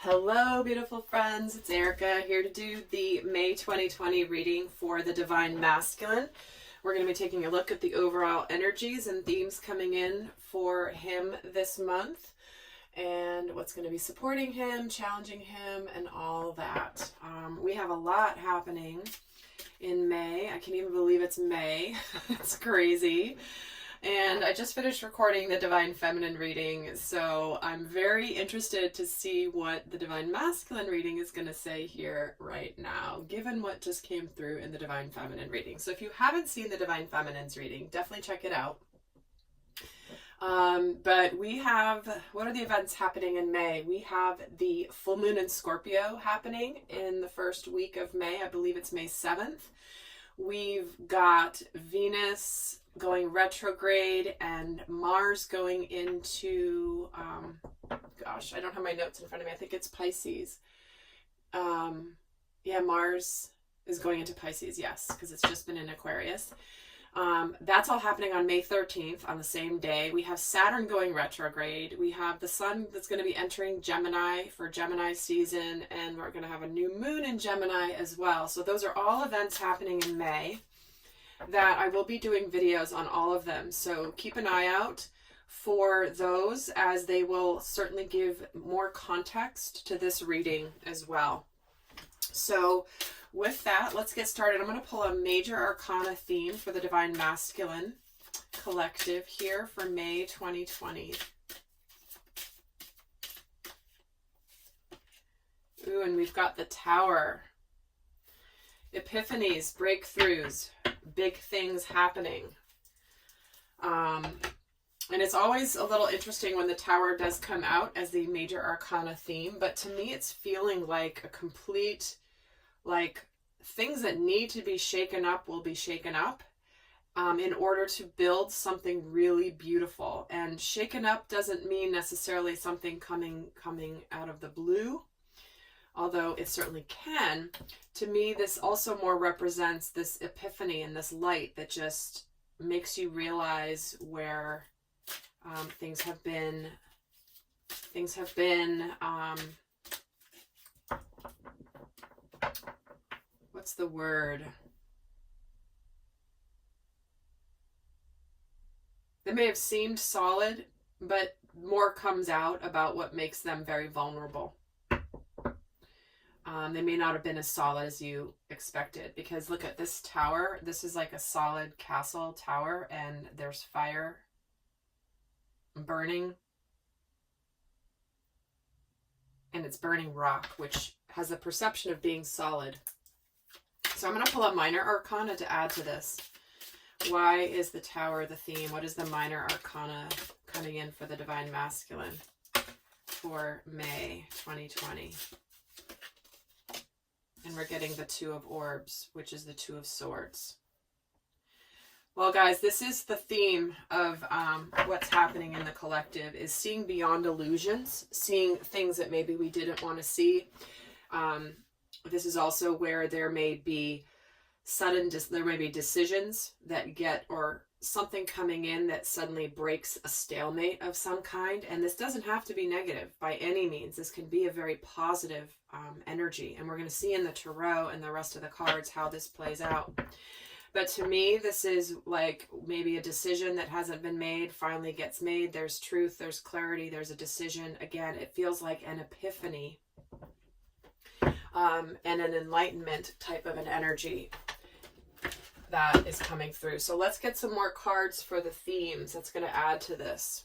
Hello, beautiful friends. It's Erika here to do the May 2020 reading for the Divine Masculine. We're going to be taking a look at the overall energies and themes coming in for him this month and what's going to be supporting him, challenging him, and all that. We have a lot happening in May. I can't even believe it's May. It's crazy. And I just finished recording the Divine Feminine reading, so I'm very interested to see what the Divine Masculine reading is going to say here right now, given what just came through in the Divine Feminine reading. So if you haven't seen the Divine Feminine's reading, definitely check it out. But we have, what are the events happening in May? We have the full moon in Scorpio happening in the first week of May. I believe it's May 7th. We've got Venus going retrograde and Mars going into, gosh, I don't have my notes in front of me. I think it's Pisces. Yeah, Mars is going into Pisces, yes, because it's just been in Aquarius. That's all happening on May 13th on the same day. We have Saturn going retrograde. We have the sun that's going to be entering Gemini for Gemini season, and we're going to have a new moon in Gemini as well. So those are all events happening in May that I will be doing videos on all of them. So keep an eye out for those, as they will certainly give more context to this reading as well. So with that, let's get started. I'm going to pull a major arcana theme for the Divine Masculine Collective here for May 2020. Ooh, and we've got the Tower. Epiphanies, breakthroughs, big things happening. And it's always a little interesting when the Tower does come out as the major arcana theme, but to me it's feeling like a complete, like, things that need to be shaken up will be shaken up in order to build something really beautiful. And shaken up doesn't mean necessarily something coming out of the blue, although it certainly can. To me, this also more represents this epiphany and this light that just makes you realize where things have been what's the word? They may have seemed solid, but more comes out about what makes them very vulnerable. They may not have been as solid as you expected, because look at this tower. This is like a solid castle tower, and there's fire burning, and it's burning rock, which has a perception of being solid. So I'm going to pull a minor arcana to add to this. Why is the Tower the theme? What is the minor arcana coming in for the Divine Masculine for May 2020? And we're getting the Two of Orbs, which is the Two of Swords. Well, guys, this is the theme of what's happening in the collective, is seeing beyond illusions, seeing things that maybe we didn't want to see. This is also where there may be there may be decisions that get, or something coming in that suddenly breaks a stalemate of some kind. And this doesn't have to be negative by any means. This can be a very positive energy. And we're going to see in the tarot and the rest of the cards how this plays out. But to me, this is like maybe a decision that hasn't been made finally gets made. There's truth, there's clarity, there's a decision. Again, it feels like an epiphany and an enlightenment type of an energy that is coming through. So let's get some more cards for the themes that's going to add to this,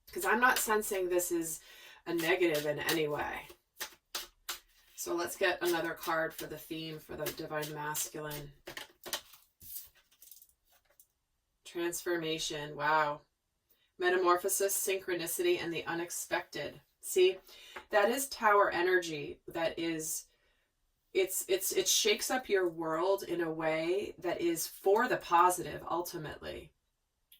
because I'm not sensing this is a negative in any way. So let's get another card for the theme for the Divine Masculine. Transformation. Wow. Metamorphosis, synchronicity, and the unexpected. See, that is Tower energy. That is, it shakes up your world in a way that is for the positive ultimately,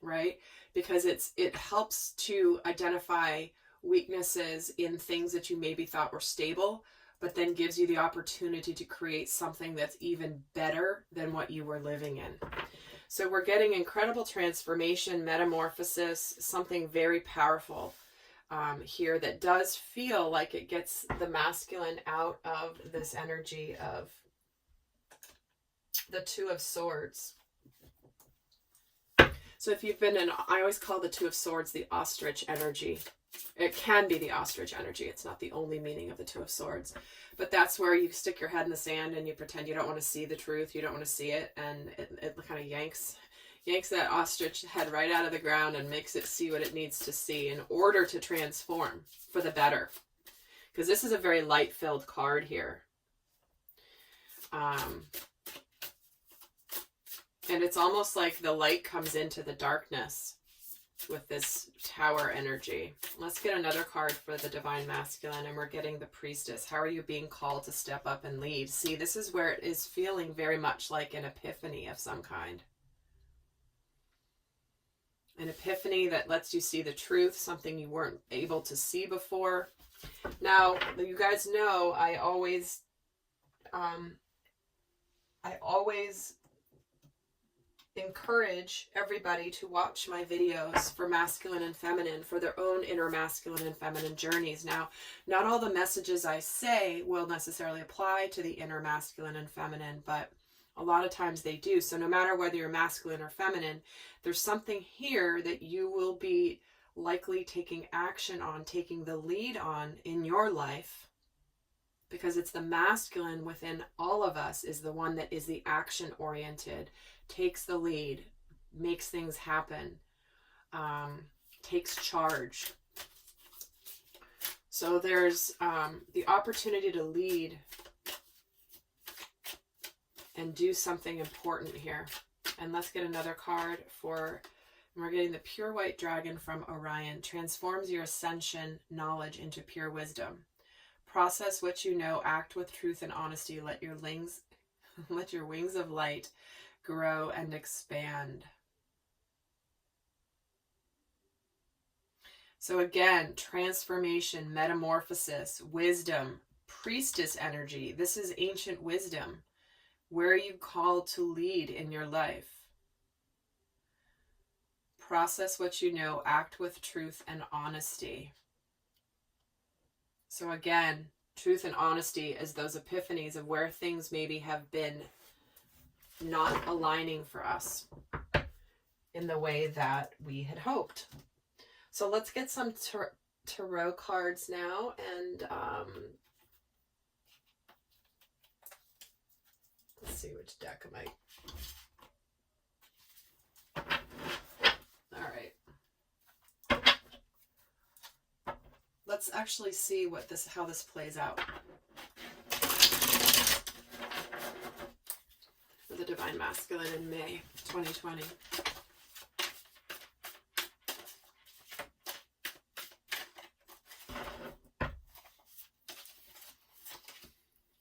right? Because it helps to identify weaknesses in things that you maybe thought were stable, but then gives you the opportunity to create something that's even better than what you were living in. So we're getting incredible transformation, metamorphosis, something very powerful here that does feel like it gets the masculine out of this energy of the Two of Swords. So if you've been in, I always call the Two of Swords the ostrich energy. It can be the ostrich energy. It's not the only meaning of the Two of Swords. But that's where you stick your head in the sand and you pretend you don't want to see the truth. You don't want to see it. And it kind of yanks that ostrich head right out of the ground and makes it see what it needs to see in order to transform for the better. Because this is a very light-filled card here. And it's almost like the light comes into the darkness with this Tower energy. Let's get another card for the Divine Masculine, and we're getting the Priestess. How are you being called to step up and lead? See, this is where it is feeling very much like an epiphany of some kind. An epiphany that lets you see the truth, something you weren't able to see before. Now, you guys know I always encourage everybody to watch my videos for masculine and feminine, for their own inner masculine and feminine journeys. Now, not all the messages I say will necessarily apply to the inner masculine and feminine, but a lot of times they do. So no matter whether you're masculine or feminine, there's something here that you will be likely taking action on, taking the lead on in your life, because it's the masculine within all of us is the one that is the action-oriented, takes the lead, makes things happen, takes charge. So there's the opportunity to lead and do something important here. And let's get another card for, and we're getting the Pure White Dragon from Orion. Transforms your ascension knowledge into pure wisdom. Process what you know, act with truth and honesty. Let your wings of light grow and expand. So again, transformation, metamorphosis, wisdom, priestess energy. This is ancient wisdom. Where are you called to lead in your life? Process what you know, act with truth and honesty. So again, truth and honesty is those epiphanies of where things maybe have been not aligning for us in the way that we had hoped. So let's get some tarot cards now, and let's see which deck am I. All right. Let's actually see how this plays out. The Divine Masculine in May 2020.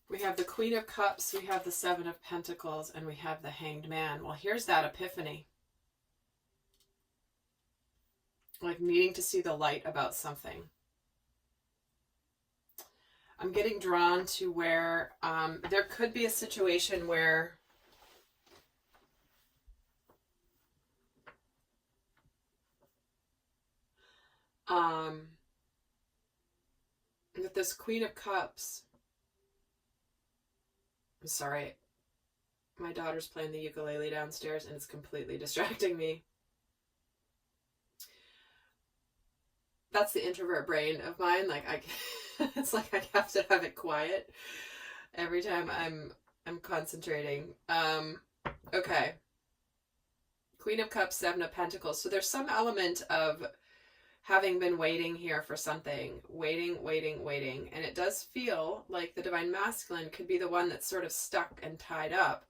We have the Queen of Cups, we have the Seven of Pentacles, and we have the Hanged Man. Well, here's that epiphany. Like needing to see the light about something. I'm getting drawn to where there could be a situation where with this Queen of Cups, I'm sorry, my daughter's playing the ukulele downstairs and it's completely distracting me. That's the introvert brain of mine. Like it's like I have to have it quiet every time I'm concentrating. Okay. Queen of Cups, Seven of Pentacles. So there's some element of having been waiting here for something, waiting. And it does feel like the Divine Masculine could be the one that's sort of stuck and tied up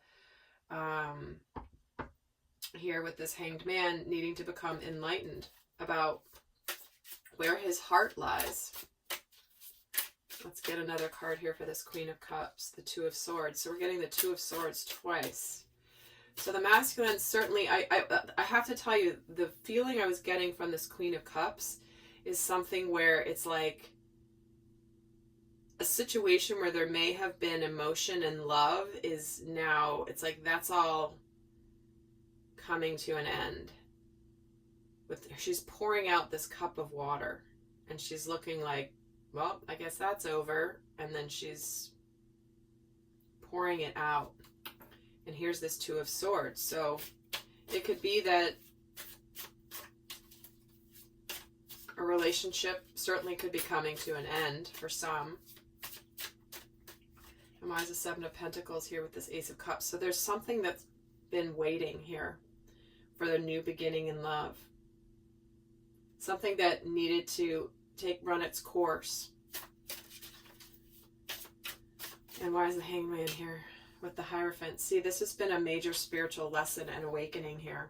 here with this Hanged Man needing to become enlightened about where his heart lies. Let's get another card here for this Queen of Cups, the Two of Swords. So we're getting the Two of Swords twice. So the masculine, certainly, I have to tell you, the feeling I was getting from this Queen of Cups is something where it's like a situation where there may have been emotion and love is now, it's like that's all coming to an end. She's pouring out this cup of water. And she's looking like, well, I guess that's over. And then she's pouring it out. And here's this Two of Swords. So it could be that a relationship certainly could be coming to an end for some. And why is the Seven of Pentacles here with this Ace of Cups? So there's something that's been waiting here for the new beginning in love. Something that needed to run its course. And why is the Hangman here with the Hierophant? See, this has been a major spiritual lesson and awakening here.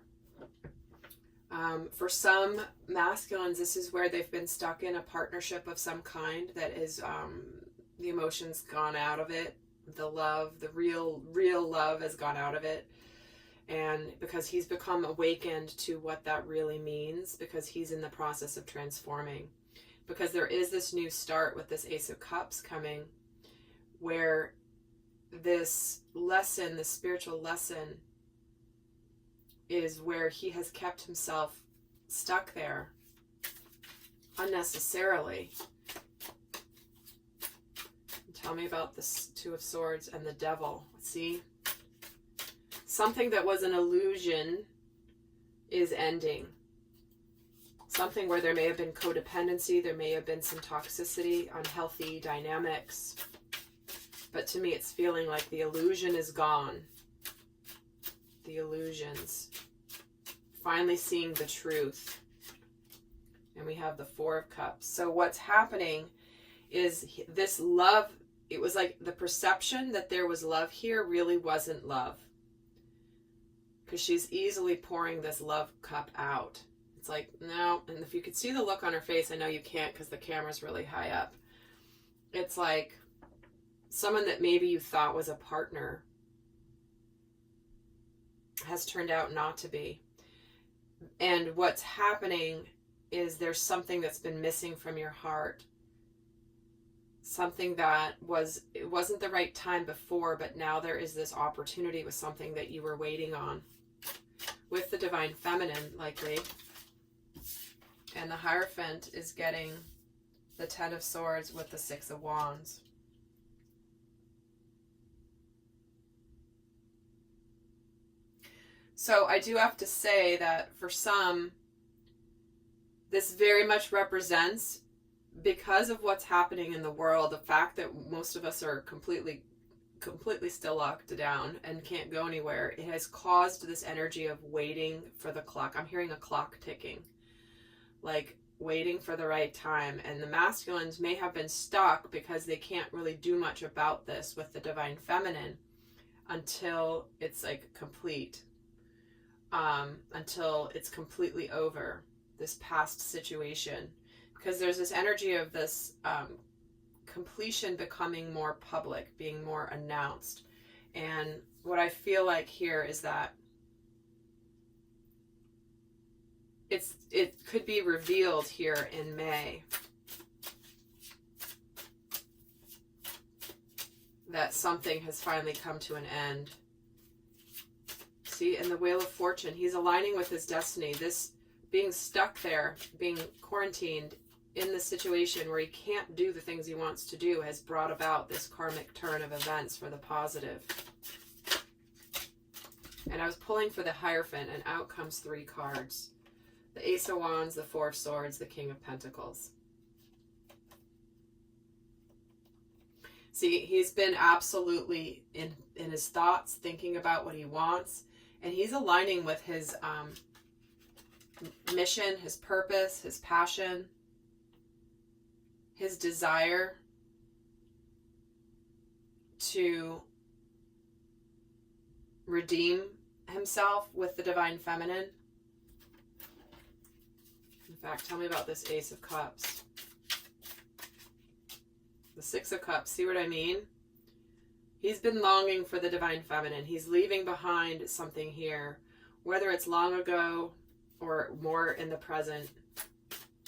For some masculines, this is where they've been stuck in a partnership of some kind that is the emotions gone out of it. The love, the real love has gone out of it. And because he's become awakened to what that really means, because he's in the process of transforming. Because there is this new start with this Ace of Cups coming, where this lesson, this spiritual lesson, is where he has kept himself stuck there unnecessarily. Tell me about this Two of Swords and the Devil. See? Something that was an illusion is ending. Something where there may have been codependency, there may have been some toxicity, unhealthy dynamics. But to me, it's feeling like the illusion is gone. The illusions. Finally seeing the truth. And we have the Four of Cups. So what's happening is this love, it was like the perception that there was love here really wasn't love. Because she's easily pouring this love cup out. It's like, no. And if you could see the look on her face, I know you can't because the camera's really high up. It's like someone that maybe you thought was a partner has turned out not to be. And what's happening is there's something that's been missing from your heart. Something that it wasn't the right time before, but now there is this opportunity with something that you were waiting on. With the Divine Feminine, likely. And the Hierophant is getting the Ten of Swords with the Six of Wands. So I do have to say that for some, this very much represents, because of what's happening in the world, the fact that most of us are completely still locked down and can't go anywhere, it has caused this energy of waiting for the clock. I'm hearing a clock ticking, like waiting for the right time. And the masculines may have been stuck because they can't really do much about this with the Divine Feminine until it's like complete, until it's completely over, this past situation. Because there's this energy of this completion becoming more public, being more announced. And what I feel like here is that it could be revealed here in May that something has finally come to an end. See, in the Wheel of Fortune, he's aligning with his destiny. This being stuck there, being quarantined in the situation where he can't do the things he wants to do, has brought about this karmic turn of events for the positive. And I was pulling for the Hierophant, and out comes 3 cards. The Ace of Wands, the Four of Swords, the King of Pentacles. See, he's been absolutely in his thoughts, thinking about what he wants, and he's aligning with his mission, his purpose, his passion, his desire to redeem himself with the Divine Feminine. In fact, tell me about this Ace of Cups. The Six of Cups, see what I mean? He's been longing for the Divine Feminine. He's leaving behind something here, whether it's long ago or more in the present.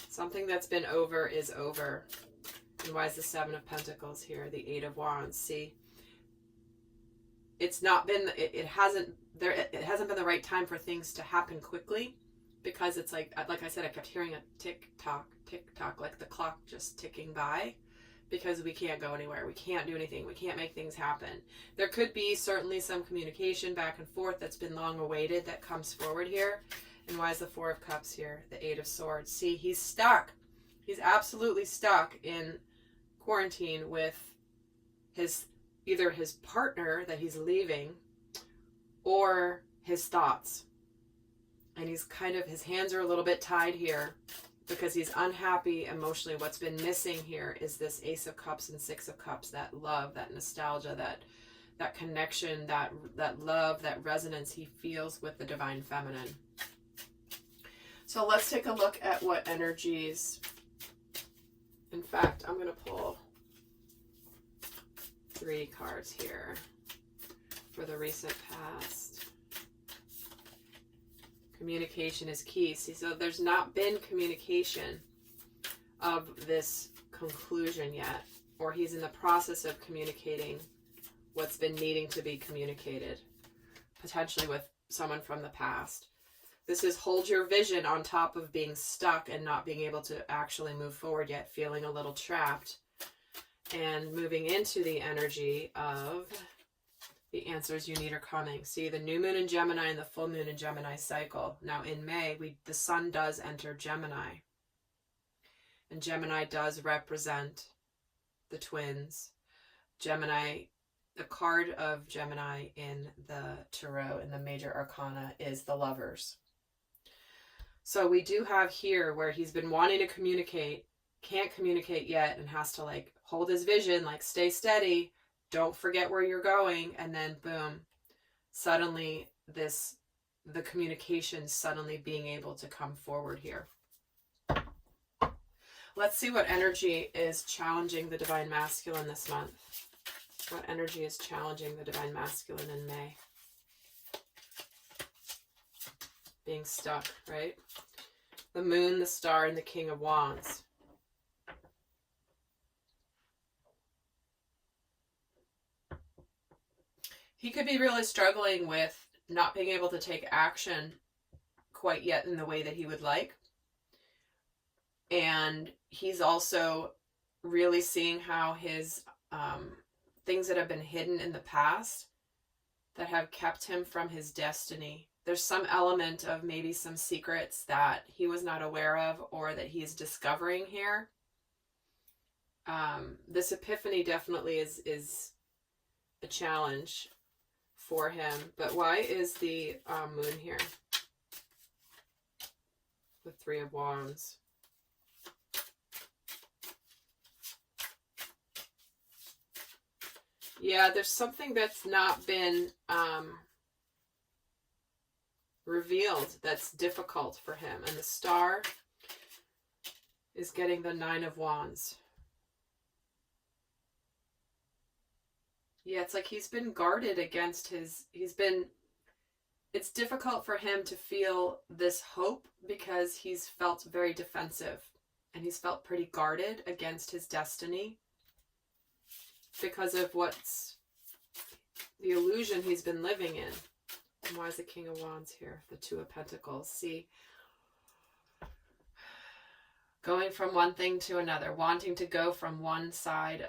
Something that's been over is over. And why is the Seven of Pentacles here? The Eight of Wands. See, it's not been, it hasn't been the right time for things to happen quickly, because it's like I said, I kept hearing a tick tock, like the clock just ticking by, because we can't go anywhere. We can't do anything. We can't make things happen. There could be certainly some communication back and forth that's been long awaited that comes forward here. And why is the Four of Cups here? The Eight of Swords. See, he's stuck. He's absolutely stuck in quarantine with either his partner that he's leaving or his thoughts. And his hands are a little bit tied here because he's unhappy emotionally. What's been missing here is this Ace of Cups and Six of Cups, that love, that nostalgia, that connection, that love, that resonance he feels with the Divine Feminine. So let's take a look at what energies. In fact, I'm going to pull 3 cards here for the recent past. Communication is key. See, so there's not been communication of this conclusion yet, or he's in the process of communicating what's been needing to be communicated, potentially with someone from the past. This is hold your vision on top of being stuck and not being able to actually move forward yet, feeling a little trapped. And moving into the energy of the answers you need are coming. See, the new moon in Gemini and the full moon in Gemini cycle. Now in May, the sun does enter Gemini. And Gemini does represent the twins. Gemini, the card of Gemini in the Tarot, in the major arcana, is the Lovers. So we do have here where he's been wanting to communicate, can't communicate yet, and has to like hold his vision, like stay steady, don't forget where you're going, and then boom, suddenly the communication suddenly being able to come forward here. Let's see what energy is challenging the Divine Masculine this month. What energy is challenging the Divine Masculine in May? Being stuck, right? The Moon, the Star, and the King of Wands. He could be really struggling with not being able to take action quite yet in the way that he would like. And he's also really seeing how his things that have been hidden in the past that have kept him from his destiny. There's some element of maybe some secrets that he was not aware of or that he's discovering here. This epiphany definitely is a challenge for him. But why is the moon here? The Three of Wands. Yeah, there's something that's not been revealed that's difficult for him. And the Star is getting the Nine of Wands. Yeah, it's like he's been guarded against it's difficult for him to feel this hope because he's felt very defensive and he's felt pretty guarded against his destiny because of what's the illusion he's been living in. And why is the King of Wands here? The Two of Pentacles. See, going from one thing to another, wanting to go from one side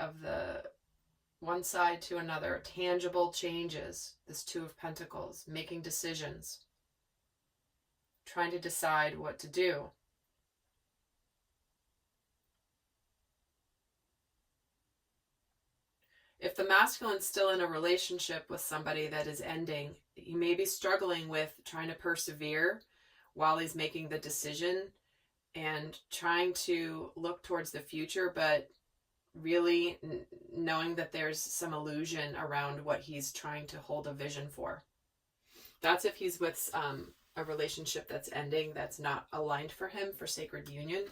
to another, tangible changes. This Two of Pentacles, making decisions, trying to decide what to do. If the masculine's still in a relationship with somebody that is ending, he may be struggling with trying to persevere while he's making the decision and trying to look towards the future, but really knowing that there's some illusion around what he's trying to hold a vision for. That's if he's with a relationship that's ending, that's not aligned for him for sacred union.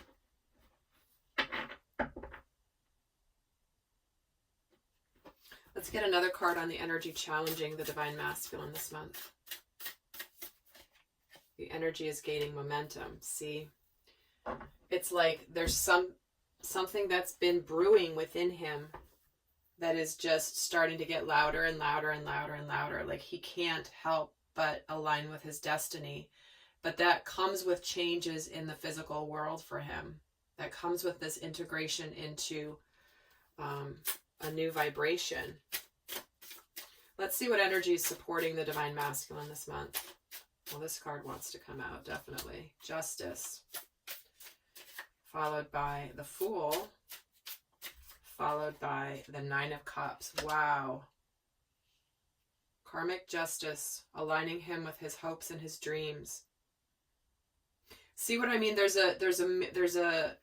Let's get another card on the energy challenging the Divine Masculine this month. The energy is gaining momentum. See, it's like there's something that's been brewing within him that is just starting to get louder and louder and louder and louder. Like he can't help but align with his destiny But that comes with changes in the physical world for him. That comes with this integration into a new vibration. Let's see what energy is supporting the Divine Masculine this month. Well, this card wants to come out, definitely. Justice. Followed by the Fool. Followed by the Nine of Cups. Wow. Karmic justice, aligning him with his hopes and his dreams. See what I mean? There's a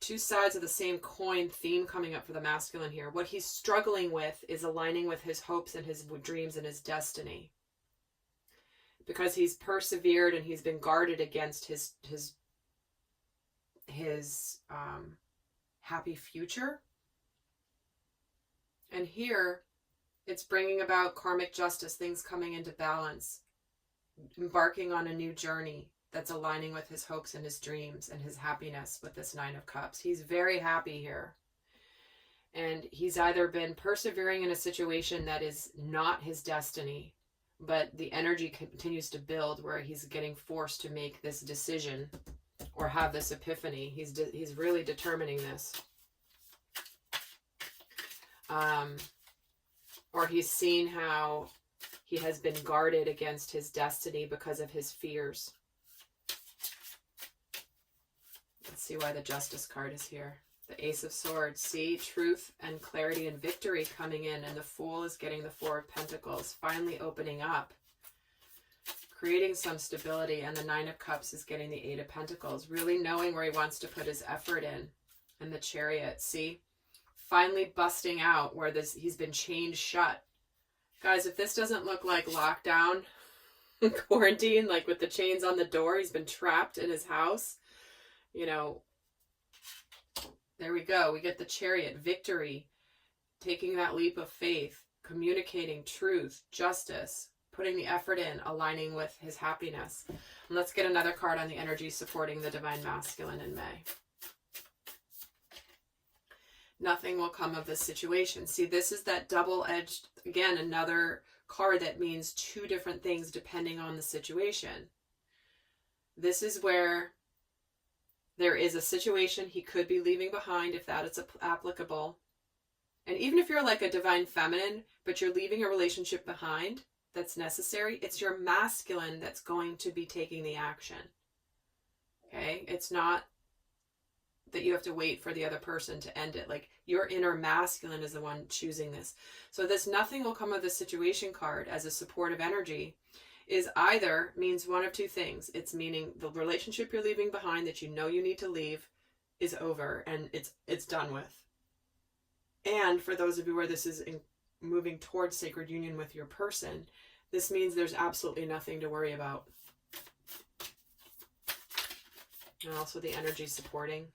two sides of the same coin theme coming up for the masculine here. What he's struggling with is aligning with his hopes and his dreams and his destiny. Because he's persevered and he's been guarded against his happy future. And here, it's bringing about karmic justice, things coming into balance, embarking on a new journey that's aligning with his hopes and his dreams and his happiness with this Nine of Cups. He's very happy here. And he's either been persevering in a situation that is not his destiny, but the energy continues to build where he's getting forced to make this decision or have this epiphany. He's really determining this. Or he's seen how he has been guarded against his destiny because of his fears. Let's see why the Justice card is here. The Ace of Swords. See, truth and clarity and victory coming in, and the Fool is getting the Four of Pentacles, finally opening up, creating some stability, and the Nine of Cups is getting the Eight of Pentacles, really knowing where he wants to put his effort in. And the Chariot, see, finally busting out where he's been chained shut. Guys, if this doesn't look like lockdown, quarantine, like with the chains on the door, he's been trapped in his house, you know, there we go. We get the Chariot, victory, taking that leap of faith, communicating truth, justice, putting the effort in, aligning with his happiness. And let's get another card on the energy supporting the Divine Masculine in May. Nothing will come of this situation. See, this is that double-edged, again, another card that means two different things depending on the situation. This is where there is a situation he could be leaving behind, if that is applicable. And even if you're like a Divine Feminine, but you're leaving a relationship behind that's necessary, it's your masculine that's going to be taking the action. Okay? It's not that you have to wait for the other person to end it. Like, your inner masculine is the one choosing this. So this nothing will come of the situation card as a supportive energy is either means one of two things. It's meaning the relationship you're leaving behind that you know you need to leave is over and it's done with. And for those of you where this is moving towards sacred union with your person, this means there's absolutely nothing to worry about. And also the energy supporting,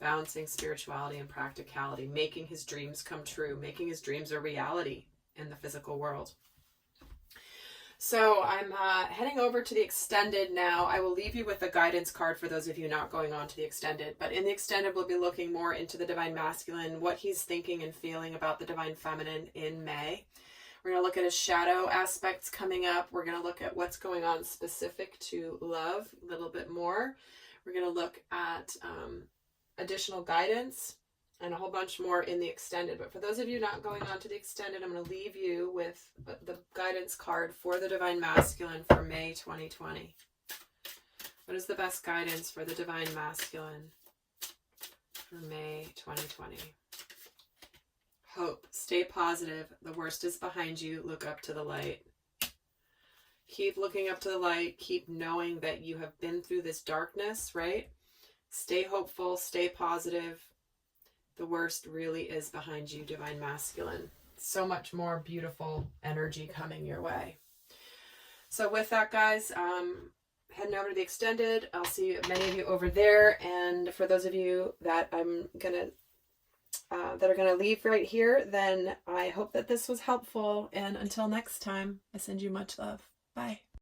balancing spirituality and practicality, making his dreams come true, making his dreams a reality in the physical world. So I'm heading over to the extended now. I will leave you with a guidance card for those of you not going on to the extended. But in the extended, we'll be looking more into the Divine Masculine, what he's thinking and feeling about the Divine Feminine in May. We're going to look at his shadow aspects coming up. We're going to look at what's going on specific to love a little bit more. We're going to look at additional guidance and a whole bunch more in the extended. But for those of you not going on to the extended, I'm going to leave you with the guidance card for the Divine Masculine for May 2020. What is the best guidance for the Divine Masculine for May 2020? Hope. Stay positive. The worst is behind you. Look up to the light. Keep looking up to the light. Keep knowing that you have been through this darkness, right? Stay hopeful. Stay positive. The worst really is behind you, Divine Masculine. So much more beautiful energy coming your way. So with that, guys, heading over to the extended. I'll see many of you over there. And for those of you that that are gonna leave right here, then I hope that this was helpful. And until next time, I send you much love. Bye.